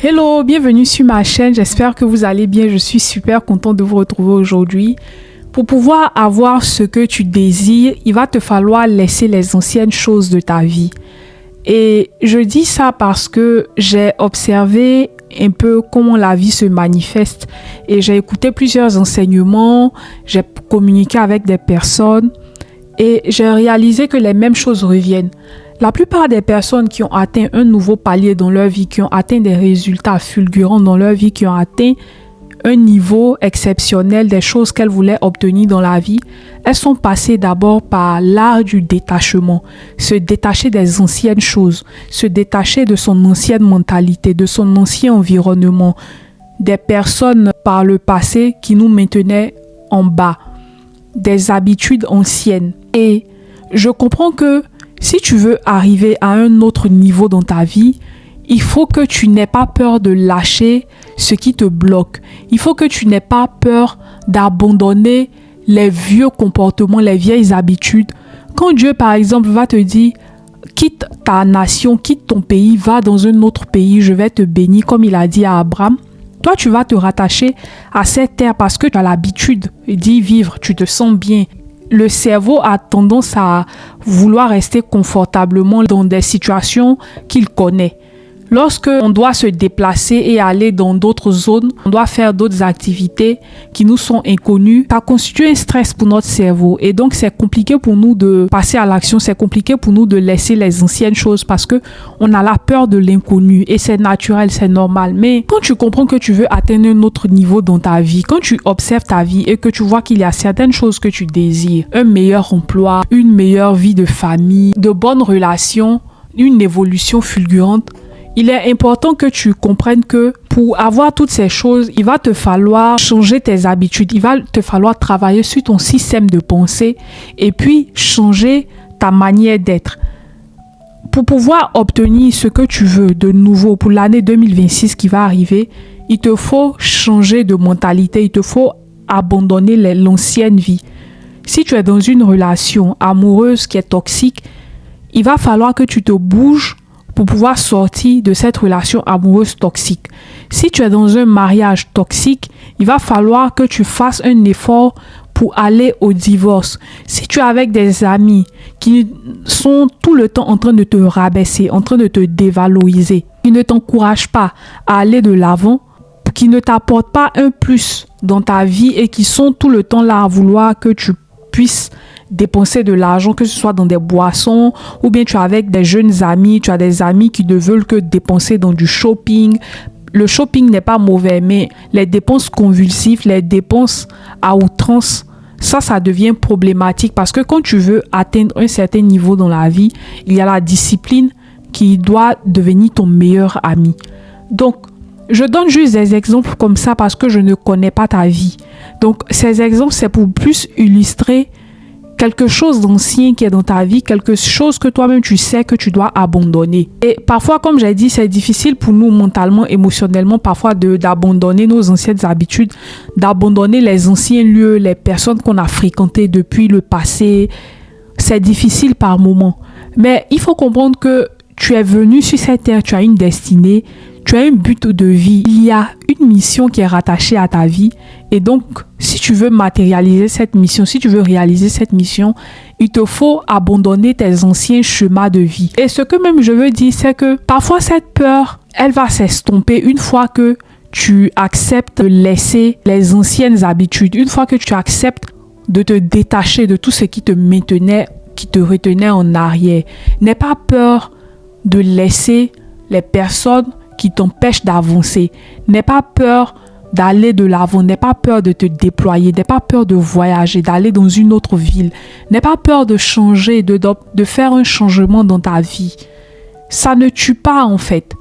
Hello, bienvenue sur ma chaîne, j'espère que vous allez bien, je suis super contente de vous retrouver aujourd'hui. Pour pouvoir avoir ce que tu désires, il va te falloir laisser les anciennes choses de ta vie. Et je dis ça parce que j'ai observé un peu comment la vie se manifeste et j'ai écouté plusieurs enseignements, j'ai communiqué avec des personnes et j'ai réalisé que les mêmes choses reviennent. La plupart des personnes qui ont atteint un nouveau palier dans leur vie, qui ont atteint des résultats fulgurants dans leur vie, qui ont atteint un niveau exceptionnel des choses qu'elles voulaient obtenir dans la vie, elles sont passées d'abord par l'art du détachement, se détacher des anciennes choses, se détacher de son ancienne mentalité, de son ancien environnement, des personnes par le passé qui nous maintenaient en bas, des habitudes anciennes. Et je comprends que si tu veux arriver à un autre niveau dans ta vie, il faut que tu n'aies pas peur de lâcher ce qui te bloque. Il faut que tu n'aies pas peur d'abandonner les vieux comportements, les vieilles habitudes. Quand Dieu, par exemple, va te dire « quitte ta nation, quitte ton pays, va dans un autre pays, je vais te bénir » comme il a dit à Abraham, toi, tu vas te rattacher à cette terre parce que tu as l'habitude d'y vivre, tu te sens bien. Le cerveau a tendance à vouloir rester confortablement dans des situations qu'il connaît. Lorsque on doit se déplacer et aller dans d'autres zones, on doit faire d'autres activités qui nous sont inconnues, ça constitue un stress pour notre cerveau. Et donc, c'est compliqué pour nous de passer à l'action, c'est compliqué pour nous de laisser les anciennes choses parce que on a la peur de l'inconnu et c'est naturel, c'est normal. Mais quand tu comprends que tu veux atteindre un autre niveau dans ta vie, quand tu observes ta vie et que tu vois qu'il y a certaines choses que tu désires, un meilleur emploi, une meilleure vie de famille, de bonnes relations, une évolution fulgurante, il est important que tu comprennes que pour avoir toutes ces choses, il va te falloir changer tes habitudes, il va te falloir travailler sur ton système de pensée et puis changer ta manière d'être. Pour pouvoir obtenir ce que tu veux de nouveau pour l'année 2026 qui va arriver, il te faut changer de mentalité, il te faut abandonner l'ancienne vie. Si tu es dans une relation amoureuse qui est toxique, il va falloir que tu te bouges pour pouvoir sortir de cette relation amoureuse toxique. Si tu es dans un mariage toxique, il va falloir que tu fasses un effort pour aller au divorce. Si tu es avec des amis qui sont tout le temps en train de te rabaisser, en train de te dévaloriser, qui ne t'encouragent pas à aller de l'avant, qui ne t'apportent pas un plus dans ta vie et qui sont tout le temps là à vouloir que tu puisses dépenser de l'argent, que ce soit dans des boissons ou bien tu es avec des jeunes amis, tu as des amis qui ne veulent que dépenser dans du shopping. Le shopping n'est pas mauvais, mais les dépenses convulsives, les dépenses à outrance, ça devient problématique parce que quand tu veux atteindre un certain niveau dans la vie, il y a la discipline qui doit devenir ton meilleur ami. Donc, je donne juste des exemples comme ça parce que je ne connais pas ta vie. Donc, ces exemples, c'est pour plus illustrer quelque chose d'ancien qui est dans ta vie, quelque chose que toi-même tu sais que tu dois abandonner. Et parfois, comme j'ai dit, c'est difficile pour nous mentalement, émotionnellement, parfois d'abandonner nos anciennes habitudes, d'abandonner les anciens lieux, les personnes qu'on a fréquentées depuis le passé. C'est difficile par moments. Mais il faut comprendre que tu es venu sur cette terre, tu as une destinée, tu as un but de vie. Il y a une mission qui est rattachée à ta vie. Et donc, si tu veux matérialiser cette mission, si tu veux réaliser cette mission, il te faut abandonner tes anciens chemins de vie. Et ce que même je veux dire, c'est que parfois cette peur, elle va s'estomper une fois que tu acceptes de laisser les anciennes habitudes, une fois que tu acceptes de te détacher de tout ce qui te maintenait, qui te retenait en arrière. N'aie pas peur de laisser les personnes qui t'empêchent d'avancer. N'aie pas peur d'aller de l'avant. N'aie pas peur de te déployer. N'aie pas peur de voyager, d'aller dans une autre ville. N'aie pas peur de changer, de faire un changement dans ta vie. Ça ne tue pas en fait.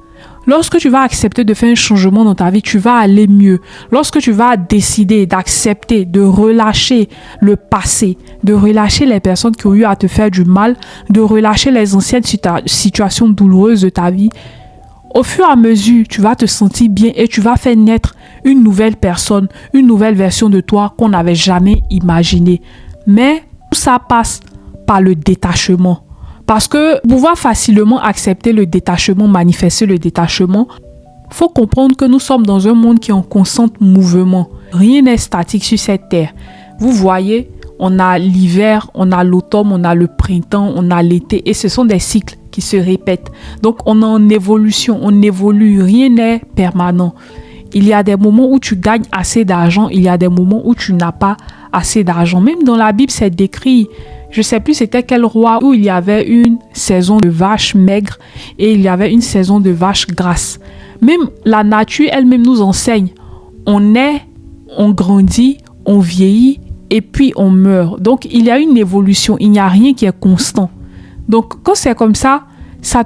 Lorsque tu vas accepter de faire un changement dans ta vie, tu vas aller mieux. Lorsque tu vas décider d'accepter, de relâcher le passé, de relâcher les personnes qui ont eu à te faire du mal, de relâcher les anciennes situations douloureuses de ta vie, au fur et à mesure, tu vas te sentir bien et tu vas faire naître une nouvelle personne, une nouvelle version de toi qu'on n'avait jamais imaginée. Mais tout ça passe par le détachement. Parce que pouvoir facilement accepter le détachement, manifester le détachement, Il faut comprendre que nous sommes dans un monde qui est en constant mouvement. Rien n'est statique sur cette terre. Vous voyez, on a l'hiver, on a l'automne, on a le printemps, on a l'été et ce sont des cycles qui se répètent. Donc on est en évolution, on évolue, rien n'est permanent. Il y a des moments où tu gagnes assez d'argent, il y a des moments où tu n'as pas assez d'argent. Même dans la Bible, c'est décrit. Je ne sais plus c'était quel roi où il y avait une saison de vaches maigres et il y avait une saison de vaches grasses. Même la nature elle-même nous enseigne. On naît, on grandit, on vieillit et puis on meurt. Donc il y a une évolution, il n'y a rien qui est constant. Donc quand c'est comme ça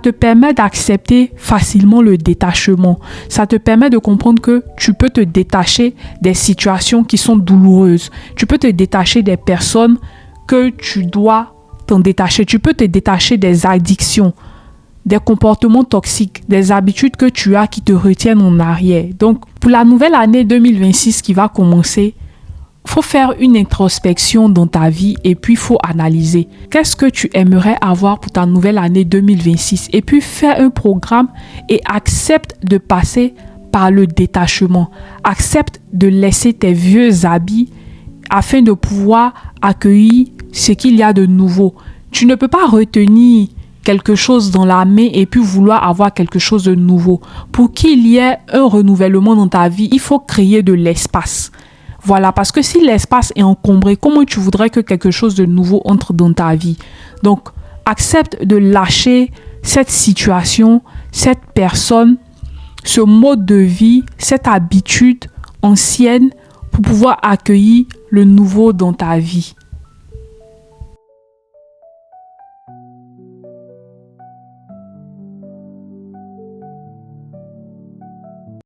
te permet d'accepter facilement le détachement. Ça te permet de comprendre que tu peux te détacher des situations qui sont douloureuses. Tu peux te détacher des personnes que tu dois t'en détacher. Tu peux te détacher des addictions, des comportements toxiques, des habitudes que tu as qui te retiennent en arrière. Donc, pour la nouvelle année 2026 qui va commencer, il faut faire une introspection dans ta vie et puis il faut analyser qu'est-ce que tu aimerais avoir pour ta nouvelle année 2026 et puis faire un programme et accepte de passer par le détachement. Accepte de laisser tes vieux habits afin de pouvoir accueillir ce qu'il y a de nouveau. Tu ne peux pas retenir quelque chose dans la main et puis vouloir avoir quelque chose de nouveau. Pour qu'il y ait un renouvellement dans ta vie, il faut créer de l'espace. Voilà, parce que si l'espace est encombré, comment tu voudrais que quelque chose de nouveau entre dans ta vie? Donc, accepte de lâcher cette situation, cette personne, ce mode de vie, cette habitude ancienne pour pouvoir accueillir le nouveau dans ta vie.